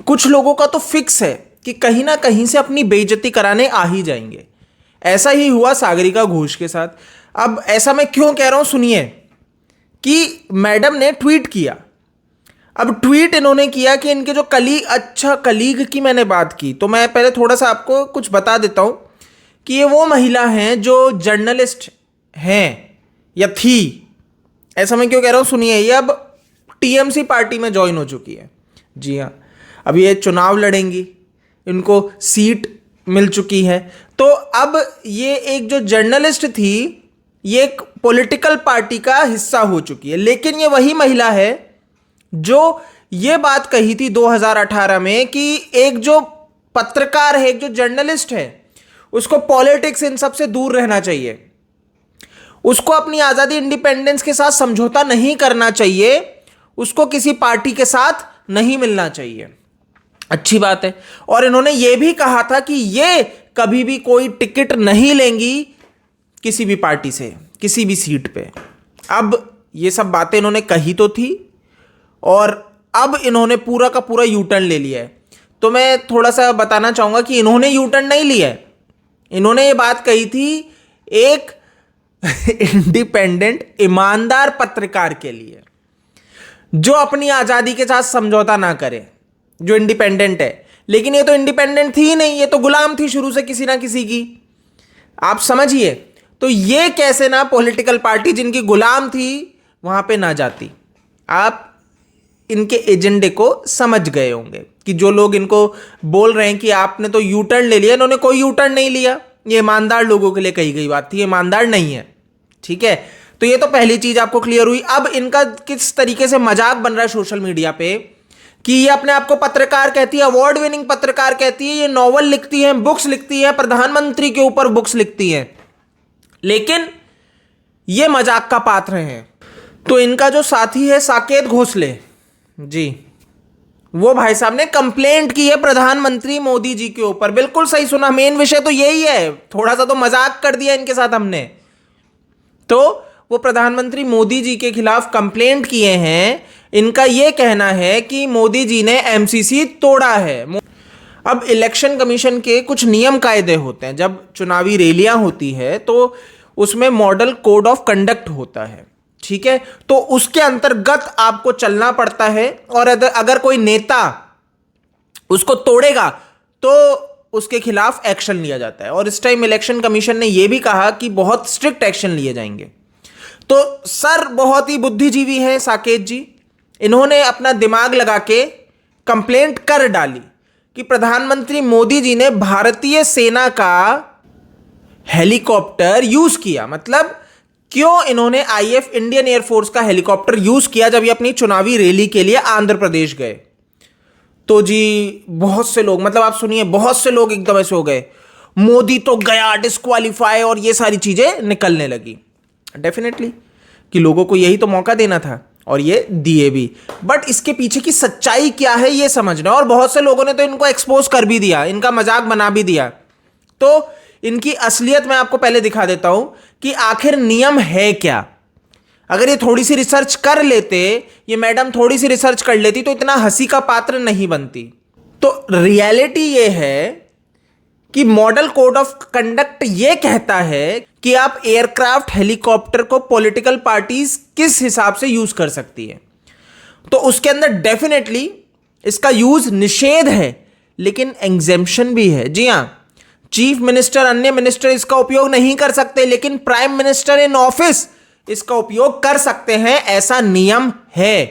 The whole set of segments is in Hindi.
कुछ लोगों का तो फिक्स है कि कहीं ना कहीं से अपनी बेइज्जती कराने आ ही जाएंगे। ऐसा ही हुआ सागरिका घोष के साथ। अब ऐसा मैं क्यों कह रहा हूं, सुनिए कि मैडम ने ट्वीट किया। अब ट्वीट इन्होंने किया कि इनके जो कलीग की मैंने बात की, तो मैं पहले थोड़ा सा आपको कुछ बता देता हूं कि ये वो महिला हैं जो जर्नलिस्ट हैं या थी। ऐसा मैं क्यों कह रहा हूं, सुनिए। ये अब टीएमसी पार्टी में ज्वाइन हो चुकी है। जी हाँ, अब ये चुनाव लड़ेंगी, इनको सीट मिल चुकी है। तो अब ये एक जो जर्नलिस्ट थी, ये एक पॉलिटिकल पार्टी का हिस्सा हो चुकी है। लेकिन ये वही महिला है जो ये बात कही थी 2018 में कि एक जो पत्रकार है, एक जो जर्नलिस्ट है, उसको पॉलिटिक्स इन सब से दूर रहना चाहिए, उसको अपनी आजादी इंडिपेंडेंस के साथ समझौता नहीं करना चाहिए, उसको किसी पार्टी के साथ नहीं मिलना चाहिए। अच्छी बात है। और इन्होंने ये भी कहा था कि ये कभी भी कोई टिकट नहीं लेंगी किसी भी पार्टी से, किसी भी सीट पे। अब ये सब बातें इन्होंने कही तो थी और अब इन्होंने पूरा का पूरा यू टर्न ले लिया है। तो मैं थोड़ा सा बताना चाहूंगा कि इन्होंने यू टर्न नहीं लिया है। इन्होंने ये बात कही थी एक इंडिपेंडेंट ईमानदार पत्रकार के लिए, जो अपनी आजादी के साथ समझौता ना करे, जो इंडिपेंडेंट है। लेकिन ये तो इंडिपेंडेंट थी ही नहीं, ये तो गुलाम थी शुरू से किसी ना किसी की। आप समझिए, तो ये कैसे ना पॉलिटिकल पार्टी जिनकी गुलाम थी वहां पे ना जाती। आप इनके एजेंडे को समझ गए होंगे कि जो लोग इनको बोल रहे हैं कि आपने तो यू टर्न ले लिया, इन्होंने कोई यू टर्न नहीं लिया। ये ईमानदार लोगों के लिए कही गई बात थी, ईमानदार नहीं है। ठीक है, तो ये तो पहली चीज आपको क्लियर हुई। अब इनका किस तरीके से मजाक बन रहा है सोशल मीडिया पे कि ये अपने आप को पत्रकार कहती है, अवार्ड विनिंग पत्रकार कहती है, ये नॉवल लिखती है, बुक्स लिखती है, प्रधानमंत्री के ऊपर बुक्स लिखती है, लेकिन ये मजाक का पात्र हैं। तो इनका जो साथी है साकेत घोसले जी, वो भाई साहब ने कंप्लेंट की है प्रधानमंत्री मोदी जी के ऊपर। बिल्कुल सही सुना, मेन विषय तो यही है। थोड़ा सा तो मजाक कर दिया इनके साथ हमने। तो वो प्रधानमंत्री मोदी जी के खिलाफ कंप्लेंट किए हैं। इनका यह कहना है कि मोदी जी ने एमसीसी तोड़ा है। अब इलेक्शन कमीशन के कुछ नियम कायदे होते हैं। जब चुनावी रैलियां होती है तो उसमें मॉडल कोड ऑफ कंडक्ट होता है। ठीक है, तो उसके अंतर्गत आपको चलना पड़ता है। और अगर कोई नेता उसको तोड़ेगा तो उसके खिलाफ एक्शन लिया जाता है। और इस टाइम इलेक्शन कमीशन ने यह भी कहा कि बहुत स्ट्रिक्ट एक्शन लिए जाएंगे। तो सर बहुत ही बुद्धिजीवी हैं साकेत जी। इन्होंने अपना दिमाग लगा के कंप्लेंट कर डाली कि प्रधानमंत्री मोदी जी ने भारतीय सेना का हेलीकॉप्टर यूज किया। मतलब क्यों इन्होंने आईएफ इंडियन एयरफोर्स का हेलीकॉप्टर यूज किया जब ये अपनी चुनावी रैली के लिए आंध्र प्रदेश गए। तो जी बहुत से लोग, मतलब आप सुनिए, बहुत से लोग एकदम ऐसे हो गए, मोदी तो गया डिस्क्वालीफाई, और ये सारी चीजें निकलने लगी। डेफिनेटली कि लोगों को यही तो मौका देना था और ये दिए भी। बट इसके पीछे की सच्चाई क्या है ये समझना। और बहुत से लोगों ने तो इनको एक्सपोज कर भी दिया, इनका मजाक बना भी दिया। तो इनकी असलियत मैं आपको पहले दिखा देता हूं कि आखिर नियम है क्या। अगर ये थोड़ी सी रिसर्च कर लेते, ये मैडम थोड़ी सी रिसर्च कर लेती, तो इतना हंसी का पात्र नहीं बनती। तो रियलिटी ये है कि मॉडल कोड ऑफ कंडक्ट ये कहता है कि आप एयरक्राफ्ट हेलीकॉप्टर को पॉलिटिकल पार्टीज किस हिसाब से यूज कर सकती है। तो उसके अंदर डेफिनेटली इसका यूज निषेध है, लेकिन एग्जेम्पशन भी है। जी हां, चीफ मिनिस्टर, अन्य मिनिस्टर इसका उपयोग नहीं कर सकते, लेकिन प्राइम मिनिस्टर इन ऑफिस इसका उपयोग कर सकते हैं, ऐसा नियम है।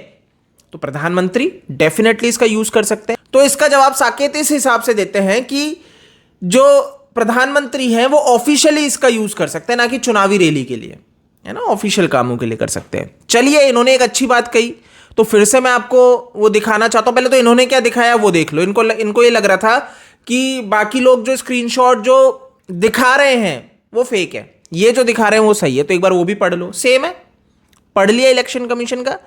तो प्रधानमंत्री डेफिनेटली इसका यूज कर सकते हैं। तो इसका जवाब साकेत इस हिसाब से देते हैं कि जो प्रधानमंत्री हैं वो ऑफिशियली इसका यूज कर सकते हैं, ना कि चुनावी रैली के लिए, है ना, ऑफिशियल कामों के लिए कर सकते हैं। चलिए, इन्होंने एक अच्छी बात कही, तो फिर से मैं आपको वो दिखाना चाहता हूं। पहले तो इन्होंने क्या दिखाया वो देख लो। इनको ये लग रहा था कि बाकी लोग जो स्क्रीनशॉट जो दिखा रहे हैं वो फेक है, ये जो दिखा रहे हैं वो सही है। तो एक बार वो भी पढ़ लो, सेम है। पढ़ लिया इलेक्शन कमीशन का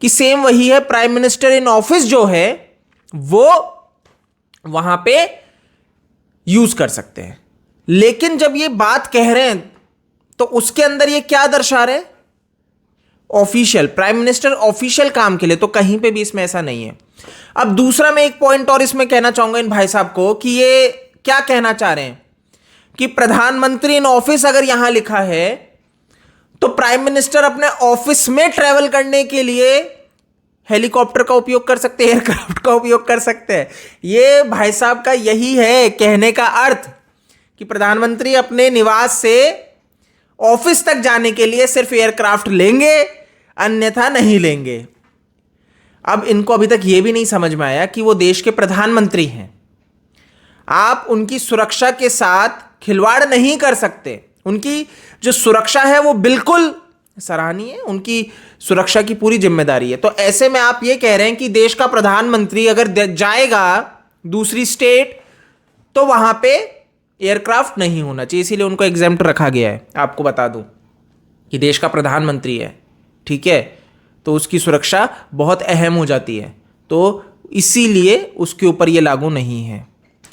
कि सेम वही है। प्राइम मिनिस्टर इन ऑफिस जो है वो वहां पे यूज कर सकते हैं। लेकिन जब ये बात कह रहे हैं तो उसके अंदर ये क्या दर्शा रहे हैं, ऑफिशियल, प्राइम मिनिस्टर ऑफिशियल काम के लिए। तो कहीं पे भी इसमें ऐसा नहीं है। अब दूसरा मैं एक पॉइंट और इसमें कहना चाहूंगा इन भाई साहब को कि ये क्या कहना चाह रहे हैं कि प्रधानमंत्री इन ऑफिस अगर यहां लिखा है तो प्राइम मिनिस्टर अपने ऑफिस में ट्रेवल करने के लिए हेलीकॉप्टर का उपयोग कर सकते हैं, एयरक्राफ्ट का उपयोग कर सकते हैं। ये भाई साहब का यही है कहने का अर्थ कि प्रधानमंत्री अपने निवास से ऑफिस तक जाने के लिए सिर्फ एयरक्राफ्ट लेंगे, अन्यथा नहीं लेंगे। अब इनको अभी तक यह भी नहीं समझ में आया कि वो देश के प्रधानमंत्री हैं, आप उनकी सुरक्षा के साथ खिलवाड़ नहीं कर सकते। उनकी जो सुरक्षा है वो बिल्कुल सराहनीय है, उनकी सुरक्षा की पूरी जिम्मेदारी है। तो ऐसे में आप ये कह रहे हैं कि देश का प्रधानमंत्री अगर जाएगा दूसरी स्टेट तो वहां पे एयरक्राफ्ट नहीं होना चाहिए, इसीलिए उनको एग्जेम्प्ट रखा गया है। आपको बता दूं कि देश का प्रधानमंत्री है, ठीक है, तो उसकी सुरक्षा बहुत अहम हो जाती है, तो इसीलिए उसके ऊपर ये लागू नहीं है।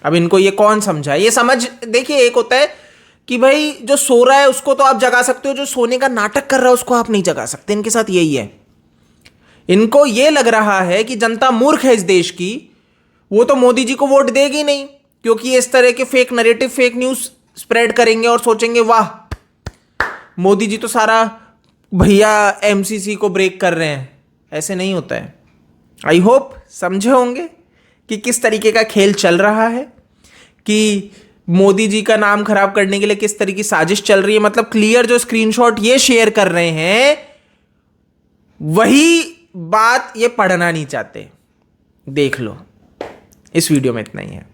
अब इनको ये कौन समझाए? ये समझ देखिए, एक होता है कि भाई जो सो रहा है उसको तो आप जगा सकते हो, जो सोने का नाटक कर रहा है उसको आप नहीं जगा सकते। इनके साथ यही है, इनको ये लग रहा है कि जनता मूर्ख है इस देश की, वो तो मोदी जी को वोट देगी नहीं, क्योंकि ये इस तरह के fake narrative, fake news spread करेंगे और सोचेंगे वाह मोदी जी तो सारा भैया एमसीसी को ब्रेक कर रहे हैं। ऐसे नहीं होता है। आई होप समझे होंगे कि किस तरीके का खेल चल रहा है, कि मोदी जी का नाम खराब करने के लिए किस तरह की साजिश चल रही है। मतलब क्लियर जो स्क्रीनशॉट ये शेयर कर रहे हैं वही बात ये पढ़ना नहीं चाहते। देख लो, इस वीडियो में इतना ही है।